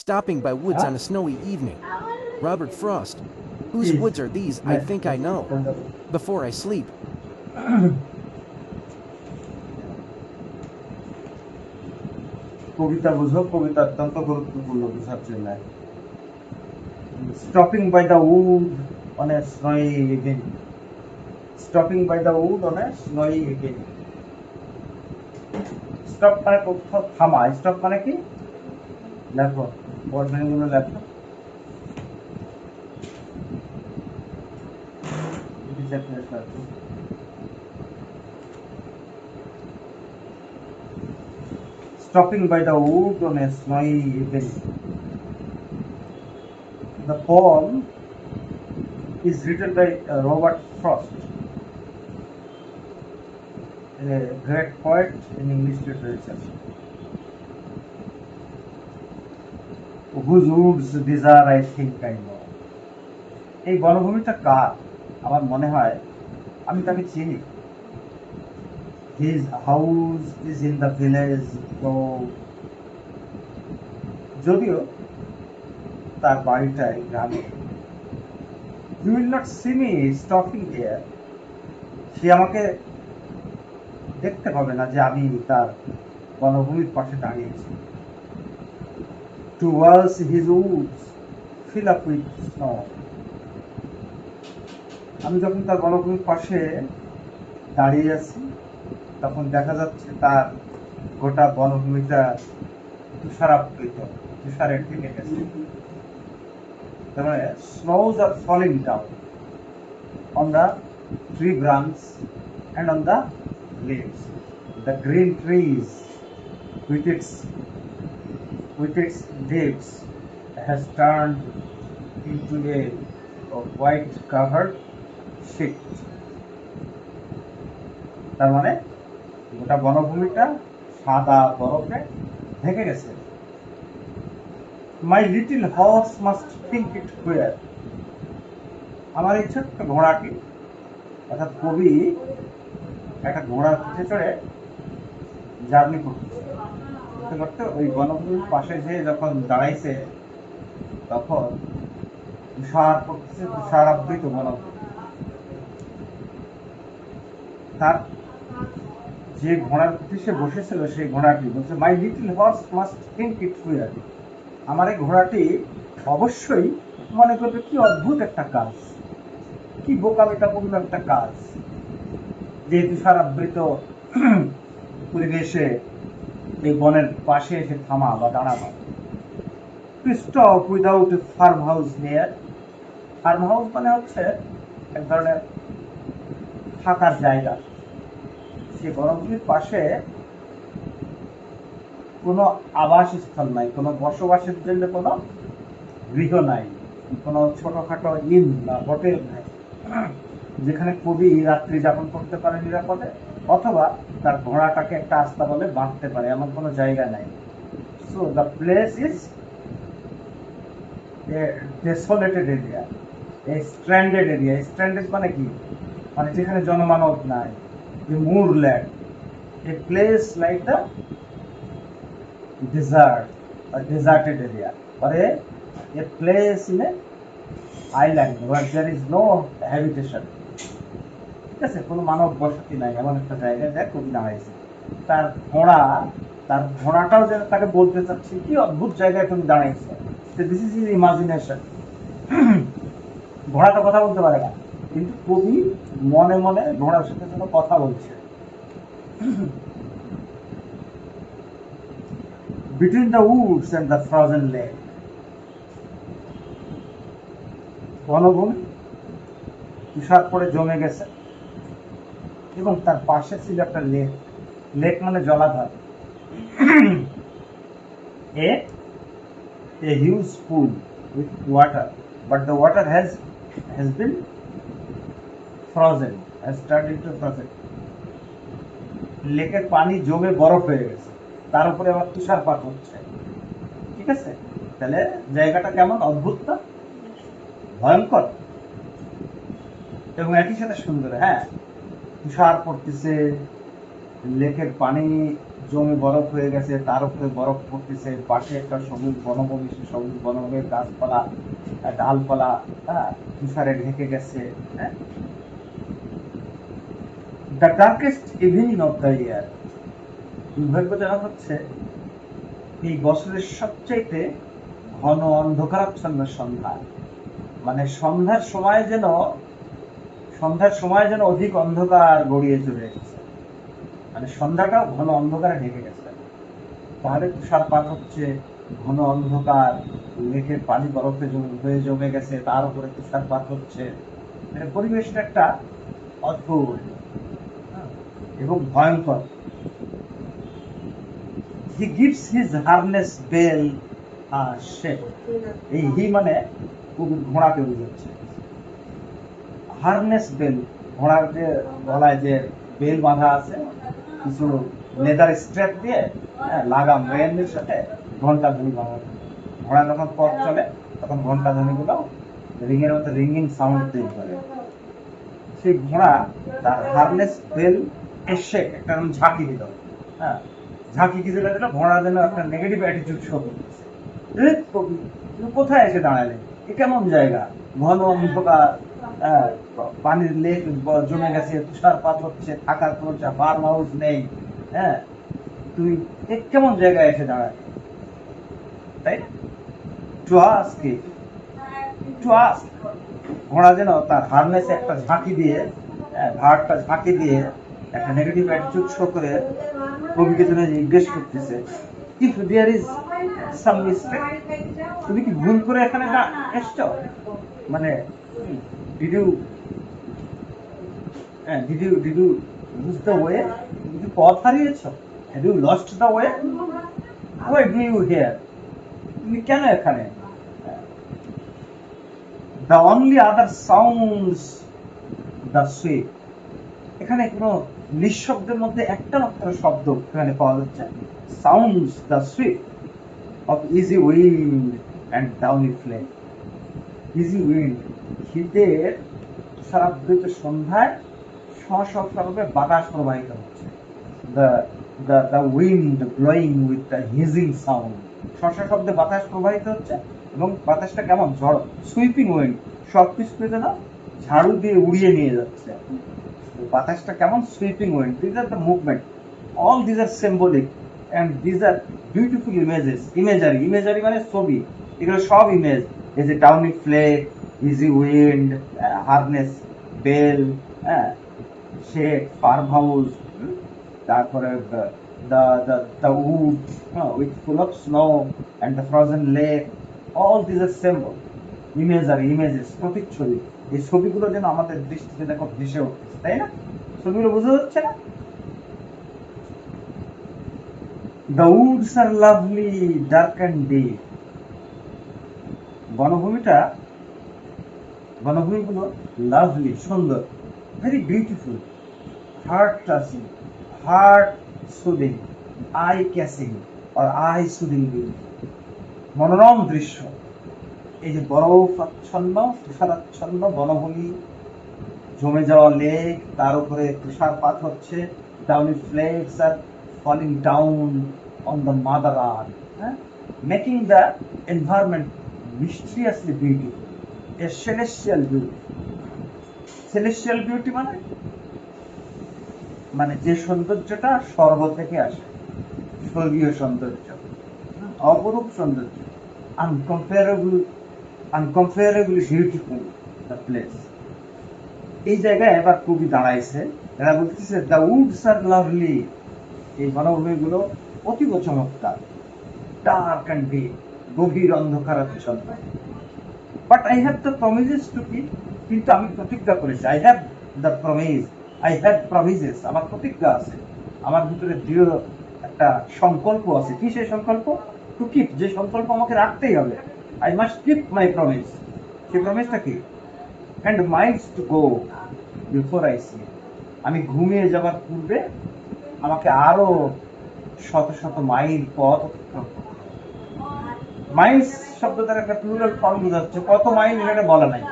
stopping by woods হ্যাঁ on a snowy evening. Robert Frost. Whose কি woods are these? I think I know. Before I sleep. কবিতা বুঝো, কবিতা অত্যন্ত গুরুত্বপূর্ণ বোঝার জন্য। Stopping by the wood on a snowy evening. Stopping by the wood on a snowy evening. Stop মানে কোথাও থামা। Stop মানে কি? লেখো, বর্ণগুলো লেখো। Stopping by the wood on a snowy evening. The poem is written by Robert Frost, a great poet in English literature. Whose woods these are, I think I know. এই বনভূমিটা কার? আমার মনে হয় আমি তাকে চিনি। His house is in the village, তো যদিও তার বাড়িটা গ্রামে। You will not see me stopping there. সে আমাকে দেখতে পাবে না যে আমি তার বনভূমির পাশে দাঁড়িয়েছি। Towards his woods fill up with snow. আমি যখন তার বনভূমির পাশে দাঁড়িয়ে আছি তখন দেখা যাচ্ছে তার গোটা বনভূমিটা তুষারাবৃত, তুষারে ঢেকে গেছে। তার মানে snows are falling down on the tree branches and on the leaves. The green trees with its leaves has turned into a white covered sheet. তার মানে গোটা বনভূমিটা সাদা বরফে ঢেকে গেছে। My little horse must think it queer. আমার এই ছোট্ট ঘোড়াটি, অর্থাৎ কবি একটা ঘোড়ার পিঠে চড়ে জার্নি করতে করতে ওই বনভূমির পাশে যে যখন দাঁড়াইছে তখন তুষার পড়তেছে, তুষারাবৃত বনভূমি। তার যে ঘোড়ার পিঠে সে বসেছিল সেই ঘোড়াটি বলছে my little horse must think it queer. আমার এই ঘোড়াটি অবশ্যই মনে করবে কি অদ্ভুত একটা কাজ, কি বোকামিটাপূর্ণ একটা কাজ, যে তুষারাবৃত পরিবেশে এই বনের পাশে এসে থামা বা দাঁড়ানো। To stop without a farm house near. Farm house মানে হচ্ছে এক ধরনের থাকার জায়গা। সেই বনভূমির পাশে কোনো আবাসস্থল নাই, কোনো বসবাসের জন্য কোনো গৃহ নাই, কোনো ছোটখাটো ইন বা হোটেল নাই যেখানে কবি রাত্রি যাপন করতে পারে নিরাপদে, অথবা তার ঘোড়াটাকে একটা আস্তাবলে বাঁধতে পারে, এমন কোনো জায়গা নাই। So the place is a desolated area, a stranded area. Stranded মানে কি? মানে যেখানে জনমানব নাই, a moorland, a place like the desert, a deserted area, or a place in a island where there is no habitation. ঠিক আছে, কোনো মানব বসতি নাই, এমন একটা জায়গায় যায় কবি দাঁড়াইছে। তার ঘোড়া, তার ঘোড়াটাও যেন তাকে বলতে চাচ্ছে কি অদ্ভুত জায়গায় তুমি দাঁড়াইছো। This is is imagination. ঘোড়াটা কথা বলতে পারে না, কিন্তু কবি মনে মনে ঘোড়ার সাথে যেন কথা বলছে। Between the woods and the frozen lake. বনভূমি তুষার পরে জমে গেছে এবং তার পাশে ছিল একটা লেক। লেক মানে জলাধার। a huge pool with water, but the water has been frozen, has turned into frozen. লেকের পানি জমে বরফ হয়ে গেছে, তার উপরে আবার তুষারপাত হচ্ছে। ঠিক আছে, তাহলে জায়গাটা কেমন অদ্ভুত না, ভয়ঙ্কর এবং একই সাথে সুন্দর। হ্যাঁ, তুষার পড়তেছে, লেকের পানি জমে বরফ হয়ে গেছে, তার উপরে বরফ পড়তেছে, পাশে একটা সবুজ বনভূমি, সে সবুজ বনভূমির গাছপালা, ডালপালা, তুষারে ঢেকে গেছে। The darkest evening of the year, দুর্ভাগ্যজনক হচ্ছে এই বছরের সবচাইতে ঘন অন্ধকারাচ্ছন্ন সন্ধ্যা। মানে সন্ধ্যার সময় যেন অধিক অন্ধকার গড়িয়ে চলে এসেছে, মানে সন্ধ্যাটাও ঘন অন্ধকারে ঢেকে গেছে। তাহলে তুষারপাত হচ্ছে, ঘন অন্ধকার, লেকের পানি বরফে হয়ে জমে গেছে, তার উপরে তুষারপাত হচ্ছে। মানে পরিবেশটা একটা অদ্ভুত এবং ভয়ঙ্কর। He gives his harness bell shape. এই হি মানে ঘোড়াকে বোঝাচ্ছে। হারনেস বেল, ঘোড়ার যে গলায় যে বেল বাঁধা আছে, কিছু লেদার স্ট্র্যাপ দিয়ে লাগাম রেনের সাথে ঘন্টা ধ্বনি বানানো। ঘোড়া যখন পথ চলে তখন ঘন্টা ধ্বনিগুলো রিংয়ের মতো রিঙ্গিং সাউন্ড তৈরি করে। সেই ঘোড়া তার হারনেস বেল এসে একটা ঝাঁকি দিল। ঝাঁকি কি দিল, ঘোড়া যেন একটা নেগেটিভ অ্যাটিটিউড শো করতেছে। কোথায় এসে দাঁড়ালেন, এ কেমন জায়গা, ঘন অন্ধকার, পানির লেক জমে গেছে, তুষারপাত হচ্ছে, থাকার কোনো ফার্ম হাউস নেই, তুই কেমন জায়গায় এসে দাঁড়ায়, তাই না? ঘোড়া যেন তার হারনেসে একটা ঝাঁকি দিয়ে, ঘাড়টা ঝাঁকি দিয়ে একটা নেগেটিভ অ্যাটিটিউড শো করে কবিকে যেন জিজ্ঞেস করতেছে, if there is some mistake, তুমি কি ভুল করে এখানে এসছো? মানে did you lose the way? তুমি কি পথ হারিয়েছো? Have you lost the way? Why do you here? তুমি কেন এখানে? The only other sounds the sweet. এখানে কোনো নিঃশব্দের মধ্যে একটা মাত্র শব্দ এখানে পাওয়া যাচ্ছে, sounds the sweet of easy wind and downy flame. Easy wind, শীতের তুষারাবৃত সন্ধ্যায় সশব্দভাবে বাতাস প্রবাহিত হচ্ছে। The wind blowing with the hissing sound, শব্দে বাতাস প্রবাহিত হচ্ছে এবং বাতাসটা কেমন ঝড়, সুইপিং উইন্ড, সবকিছুকে যেন ঝাড়ু দিয়ে উড়িয়ে নিয়ে যাচ্ছে। বাতাসটা কেমন sweeping wind. This are the movement, all this are symbolic and this are beautiful images. Imagery মানে ছবি, এগুলো সব ইমেজ। এই যে downy flake, easy wind, harness bell, shed, farmhouse, তারপরে the wood with full of snow and the frozen lake, all these are symbol, images, প্রতিচ্ছবি। এই ছবিগুলো যেন আমাদের দৃষ্টিতে দেখো ভেসে উঠতেছে, তাই না? ছবিগুলো বোঝা যাচ্ছে না? The woods are lovely, dark and deep. বনভূমিগুলো লাভলি, সুন্দর, very beautiful, heart touching, heart soothing, eye catching আর আই সুদিং, মনোরম দৃশ্য। এই যে বরফাচ্ছন্ন, তুষারাচ্ছন্ন বনভূমি, জমে যাওয়া লেক, তার উপরে তুষারপাত হচ্ছে, ডাউনি ফ্লেক্স আর falling down on the mother earth, making the environment mysteriously beautiful, a celestial beauty. Celestial beauty মানে যে সৌন্দর্যটা স্বর্গ থেকে আসে, স্বর্গীয় সৌন্দর্য, অপরূপ সৌন্দর্য, uncomparably beautiful the place. এই জায়গায় এবার কবি দাঁড়াইছে, এরা বলতেছে the woods are lovely, এই বনভূমিগুলো অতীব চমৎকার, ডার্ক অ্যান্ড ডিপ, গভীর অন্ধকারাচ্ছন্ন। But I have the promises to keep, কিন্তু আমি প্রতিজ্ঞা করেছি। আই হ্যাভ প্রমিসেস, আমার প্রতিজ্ঞা আছে, আমার ভিতরে দৃঢ় একটা সংকল্প আছে। কি সেই সংকল্প? টু কিপ, যে সংকল্প আমাকে রাখতেই হবে। I must keep my promise. সেই প্রমিসটা কি? And miles to go before I see, আমি ঘুমিয়ে যাবার পূর্বে আমাকে আরো শত শত মাইল পথ অতিক্রম করতে হবে। মাইলস শব্দটার একটা প্লুরাল ফর্ম বোঝাচ্ছে, কত মাইল এটা বলা নাই।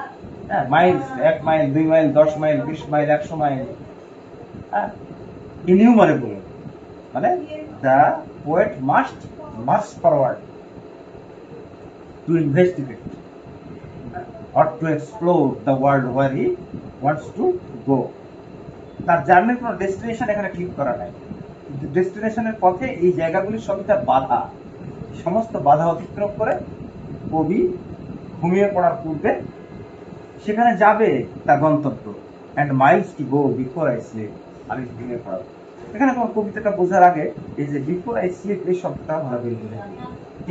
Miles, 1 mile, 2 mile, 10 mile, 20 mile, 100 mile, innumerable. মানে the poet must march forward to investigate or to explore the world where he wants to go. তার জার্নির কোনো ডেস্টিনেশন এখানে ঠিক করা নাই, কিন্তু ডেস্টিনেশনের পথে এই জায়গাগুলি সবই তার বাধা। সমস্ত বাধা অতিক্রম করে কবি ঘুমিয়ে পড়ার পূর্বে সেখানে যাবে তার গন্তব্য। And miles to go before I sleep, আমি ঘুমিয়ে পড়াবো। এখানে তোমার কবিতাটা বোঝার আগে এই যে বিফোর আই স্লিপ এই শব্দটা আমরা বের করে নিই।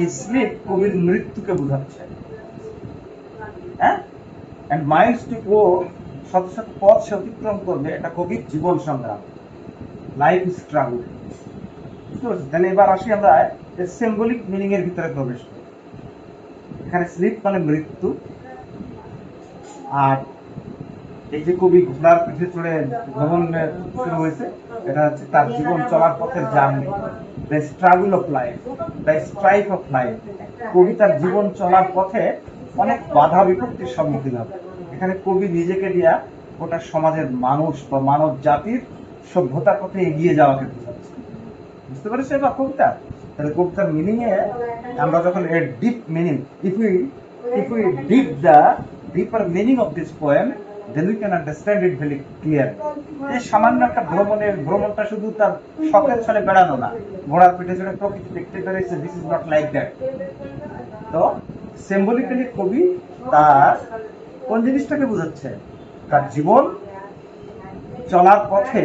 এই স্লিপ কবির মৃত্যুকে বোঝাচ্ছে। হ্যাঁ, and miles to go, শত শত পথ সে অতিক্রম করবে, এটা কবির জীবন সংগ্রাম, লাইফ স্ট্রাগল। তাহলে এবার আসি আমরা সিম্বলিক মিনিং এর ভিতরে প্রবেশ করি। এখানে স্লিপ মানে মৃত্যু, আর এই যে কবি ঘোড়ার পিঠে চড়ে ভ্রমণ শুরু হয়েছে, এটা হচ্ছে তার জীবন চলার পথের journey, the struggle of life, the strike of life. কবি তার জীবন চলার পথে অনেক বাধা বিপত্তির সম্মুখীন হবে। এখানে কবি নিজেকে দিয়া গোটা সমাজের মানুষ বা মানব জাতির সভ্যতার পথে এগিয়ে যাওয়াকে বোঝাচ্ছে। বুঝতে পারছো এবার কবিতা? তাহলে কবিতার মিনিং এ আমরা যখন এর deep meaning, if we deep the deeper meaning of this poem, then we can understand it very clearly. এই সামান্য একটা ভ্রমণটা শুধু তার শখের ছলে বেড়ানো না, ঘোড়ার পিঠে চড়ে প্রকৃতি দেখতে পেরেছে, this is not like that. তো সিম্বলিক্যালি কবি তার কোন জিনিসটাকে বোঝাচ্ছে? তার জীবন চলার পথে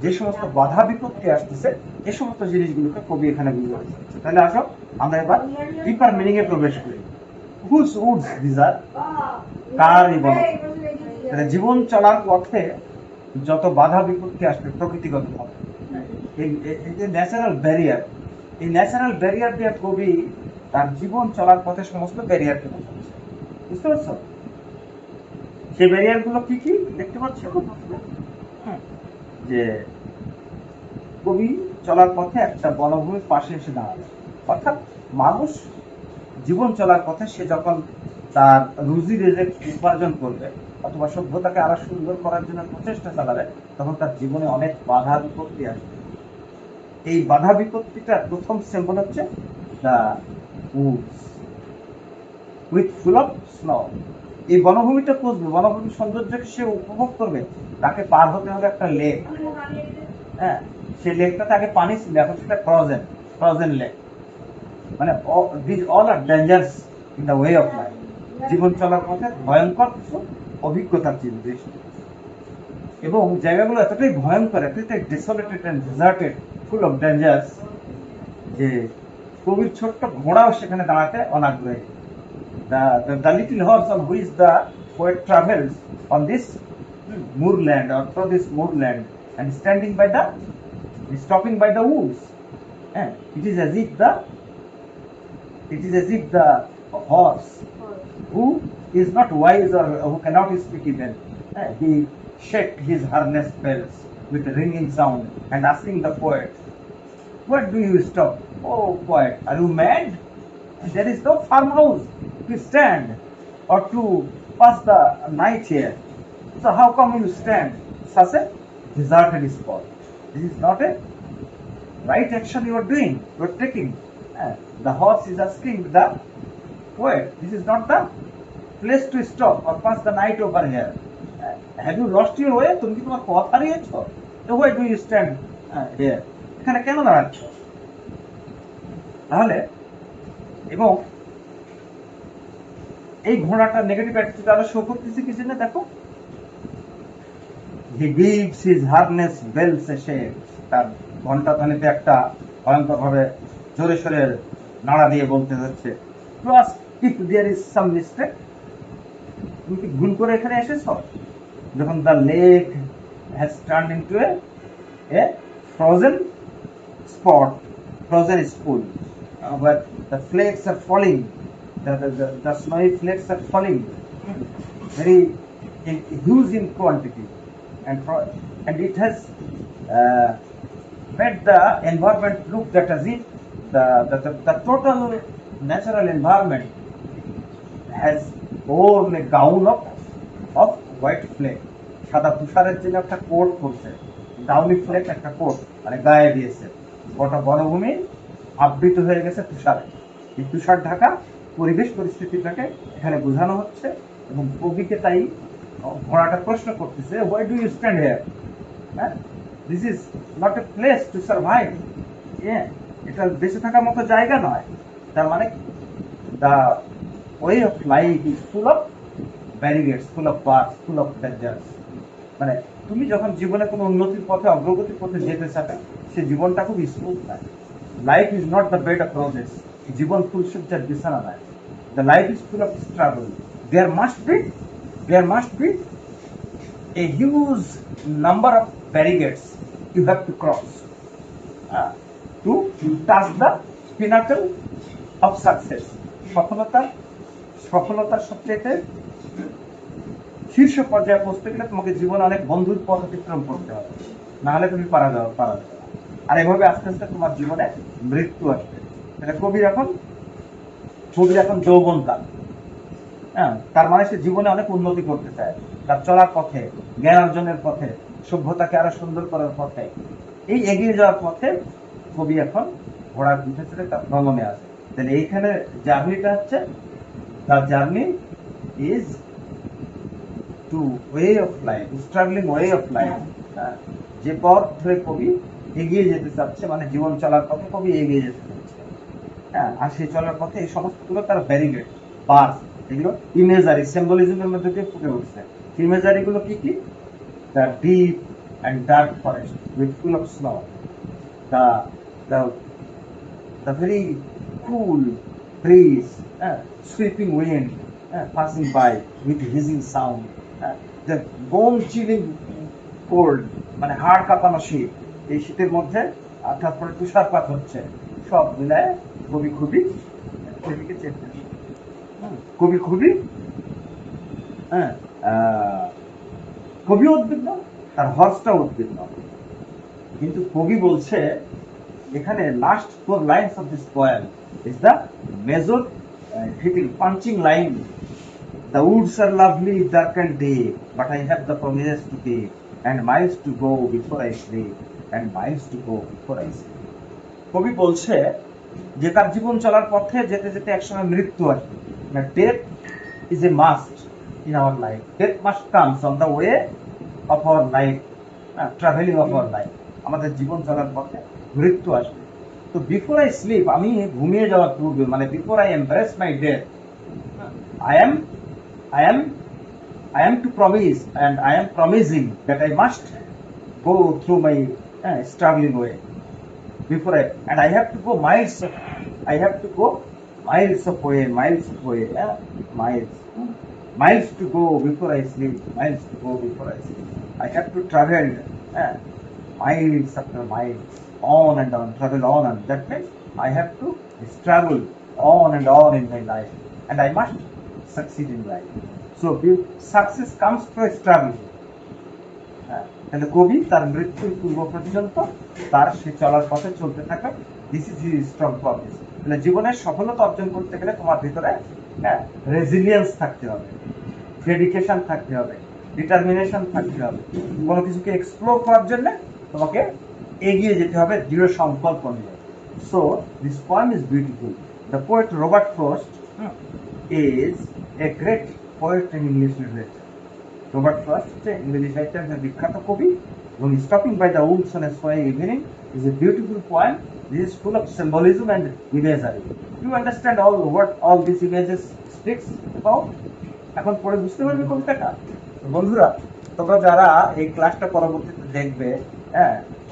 যে সমস্ত বাধা বিপত্তি আসতেছে, এই সমস্ত জিনিসগুলোকে কবি এখানে বুঝাচ্ছে। তাহলে আসো আমরা এবার ডিপার মিনিং এ প্রবেশ করি। হুজ উডস দিস আর, কার এই বন? জীবন চলার পথে যত বাধা বিপত্তি আসবে প্রকৃতিগত ভাবে, এই ন্যাচারাল ব্যারিয়ার, এই ন্যাচারাল ব্যারিয়ার দিয়ে কবি তার জীবন চলার পথে সমস্ত ব্যারিয়ারকে বোঝাচ্ছে। বুঝতে পারছো? সেই ব্যারিয়ার গুলো কি কি দেখতে পাচ্ছ? যে কবি চলার পথে একটা বনভূমির পাশে এসে দাঁড়াবে, অর্থাৎ মানুষ জীবন চলার পথে সে যখন তার রুজি রেজেক উপার্জন করবে অথবা সভ্যতাকে আরো সুন্দর করার জন্য প্রচেষ্টা চালাবে, তখন তার জীবনে অনেক বাধা বিপত্তি আসবে। এই বাধা বিপত্তিটার প্রথম সিম্বল হচ্ছে the Woods with full of snow. এই বনভূমিটা খুঁজবে, বনভূমির সৌন্দর্যকে সে উপভোগ করবে, তাকে পার হতে হবে একটা লেক। হ্যাঁ, সেই লেকটাতে আগে পানি ছিল, এখন সেটা ফ্রোজেন লেক। মানে this all are dangers in the way of life. জীবন চলার পথে ভয়ঙ্কর কিছু অভিজ্ঞতার জিনিস, এবং জায়গাগুলো এতটাই ভয়ঙ্কর, এতটাই desolated and deserted, full of dangers, যে কবির ছোট্ট ঘোড়াও সেখানে দাঁড়াতে অনাগ্রহী। The little horse on which the poet travels on this moorland or through this moorland and stopping by the woods, it is as if the horse, who is not wise or who cannot speak even, he shake his harness bells with a ringing sound and asking the poet, "Where do you stop? Oh poet, are you mad? There is no farmhouse to stand or to pass the night here. So how come you stand such a deserted spot? This is not a right action you are doing, you are taking." The horse is asking the poet, "This is not the place to stop or pass the night over here. Have you lost your way? তুমি কি তোমার পথ হারিয়েছো? So why do you stand here? এখানে কেন দাঁড়াচ্ছ?" তাহলে এবং এই ঘোড়াটা নেগেটিভ অ্যাটিটিউড আরো শো করতেছে কি জন্য? দেখো, he gives his harness bells a shake, তার ঘন্টা ধ্বনিতে একটা ভয়ঙ্কর ভাবে জোরে সোরে নাড়া দিয়ে বলতে হচ্ছে, "To ask if there is some mistake, তুমি কি ভুল করে এখানে এসেছো?" যখন the lake has turned into a frozen spot, frozen pool, where the flakes are falling, the snowy flakes are falling very huge in quantity, and it has made the environment look that as if the total natural environment has worn a gown of white flake. সাদা তুষারের জন্য একটা coat করছে, Downey ফ্লেক একটা coat মানে গায়ে দিয়েছে, গোটা বনভূমি আবৃত হয়ে গেছে তুষারে। এই তুষার ঢাকা পরিবেশ পরিস্থিতিটাকে এখানে বোঝানো হচ্ছে, এবং কবিকে তাই ঘোড়াটা প্রশ্ন করতেছে, why do you stand here? হ্যাঁ, this is not a place to survive. এটা বেঁচে থাকার মতো জায়গা নয়। তার মানে the way of life is full of barricades, full of bars, full of dangers. মানে তুমি যখন জীবনে কোনো উন্নতির পথে, অগ্রগতির পথে যেতে চাবে, সে জীবনটা খুব স্মুথ নয়। Life is not the bed of roses. জীবন ফুলসজ্জার বিছানা নয়। The life is full of struggle. There must be a huge number of barricades you have to cross to touch the pinnacle of success. সফলতার সবচেয়ে শীর্ষ পর্যায়ে পৌঁছতে গেলে তোমাকে জীবনে অনেক বন্ধুর পথ অতিক্রম করতে হবে, না হলে তুমি পারা যাবে। আর এভাবে আস্তে আস্তে তোমার জীবনে মৃত্যু আসবে। কবির এখন যৌবনকাল। হ্যাঁ, তার মানে সে জীবনে অনেক উন্নতি করতে চায়, তার চলার পথে, জ্ঞান অর্জনের পথে, সভ্যতাকে আরো সুন্দর করার পথে, এই এগিয়ে যাওয়ার পথে কবি এখন ঘোড়ার পিঠে চড়ে তার ভ্রমণে আসে। তাহলে এইখানে জার্নিটা হচ্ছে, the journey is to way of life, struggling way of life. যে পথ ধরে কবি এগিয়ে যেতে চাচ্ছে, মানে জীবন চলার পথে কবি এগিয়ে যেতে চাচ্ছে। হ্যাঁ, আর সেই চলার পথে এই সমস্তগুলো তার ব্যারিগেড, বার্স, এগুলো ইমেজারি, সিম্বলিজমের মধ্যে দিয়ে ফুটে উঠছে। ইমেজারি গুলো কি কি? The deep and dark forest with full of snow, the very cool bridge, sweeping wind passing by with hissing sound, the bone chilling cold, মানে হাড় কাঁপানো শীত। এই শীতের মধ্যে তারপরে তুষারপাত হচ্ছে, সব মিলায় কবি খুবই কবি উদ্বিগ্ন, তার হর্সটা উদ্বিগ্ন। কিন্তু কবি বলছে এখানে last 4 lines of this poem is the major hitting punching line. The woods are lovely dark and deep, but I have the promises to keep, and miles to go before I sleep, and miles to go before I sleep. কবি বলছে যে তার জীবন চলার পথে যেতে যেতে একসময় মৃত্যু আসবে। Death is a must in our life. Death must comes on the way of our life, travelling of our life. আমাদের জীবন চলার পথে মৃত্যু আসবে। তো বিফোর আই স্লিপ, আমি ঘুমিয়ে যাওয়ার পূর্বে, মানে before I embrace my death, I am to promise, and I am promising that I must go through my struggling way. And I have to go miles of way, miles to go before I sleep, miles to go before I sleep. I have to travel miles after miles, on and on, travel on, and that means I have to struggle on and on in my life, and I must succeed in life. So success comes through struggle. তাহলে কবি তার মৃত্যুর পূর্ব পর্যন্ত তার সে চলার পথে চলতে থাকা, this is his strong promise. তাহলে জীবনের সফলতা অর্জন করতে গেলে তোমার ভিতরে রেজিলিয়েন্স থাকতে হবে, ডেডিকেশন থাকতে হবে, ডিটারমিনেশন থাকতে হবে। কোনো কিছুকে এক্সপ্লোর করার জন্য তোমাকে এগিয়ে যেতে হবে দৃঢ় সংকল্প নিয়ে। So this poem is beautiful. The poet Robert Frost is a great poet in English literature. Robert Frost হচ্ছে ইংরেজি সাহিত্যের বিখ্যাত কবি, এবং stopping by the woods on a snowy evening is a beautiful poem. This is full of symbolism and imagery. You understand what all these images speaks about? এখন পরে বুঝতে পারবে কবিতাটা। বন্ধুরা, তোমরা যারা এই ক্লাসটা পরবর্তীতে দেখবে,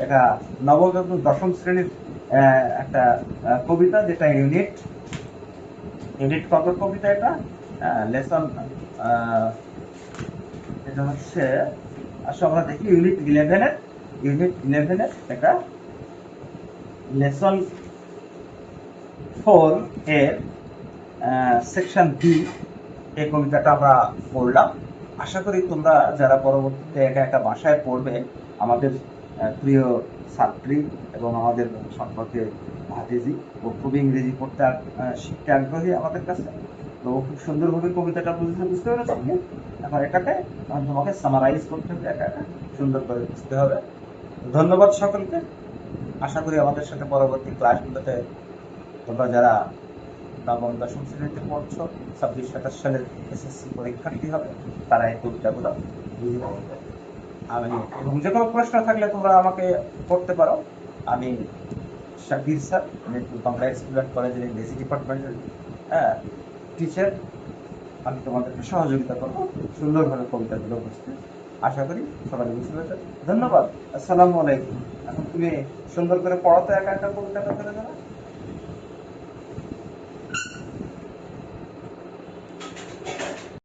এটা নবম এবং দশম শ্রেণীর একটা কবিতা, যেটা ইউনিট কত কবিতা, এটা লেসন, এটা হচ্ছে আসলে আমরা দেখি ইউনিট 11-এর এটা লেসন 4 এর সেকশন বি, এই কবিতাটা আমরা পড়লাম। আশা করি তোমরা যারা পরবর্তীতে একা একা ভাষায় পড়বে, আমাদের প্রিয় ছাত্রী এবং আমাদের সম্পর্কে ভাতিজি, ও খুবই ইংরেজি পড়তে শিখতে আগ্রহী আমাদের কাছে। তো খুব সুন্দরভাবে কবিতাটা বুঝতে পেরেছি। এখন এটাকে তোমাকে সামারাইজ করতে হবে, একা একা সুন্দর করে বুঝতে হবে। ধন্যবাদ সকলকে। আশা করি আমাদের সাথে পরবর্তী ক্লাসগুলোতে তোমরা যারা নবম দশম শ্রেণীতে পড়ছো 26-27 সালের এসএসসি পরীক্ষার্থী হবে তারা এই টুকটাগুলো বুঝে পাবে। আমি এবং যে কোনো প্রশ্ন থাকলে তোমরা আমাকে করতে পারো। আমি শাকির স্যার, মিরপুর বাংলা স্টুডেন্ট কলেজের ইংরেজি ডিপার্টমেন্টের টিচার। আমি তোমাদেরকে সহযোগিতা করবো সুন্দরভাবে কবিতাগুলো বুঝতে। আশা করি সবাই বুঝতে পেরেছো। ধন্যবাদ। আসসালামু আলাইকুম। এখন তুমি সুন্দর করে পড়াতে একা একা কবিতাটা করে দেবে।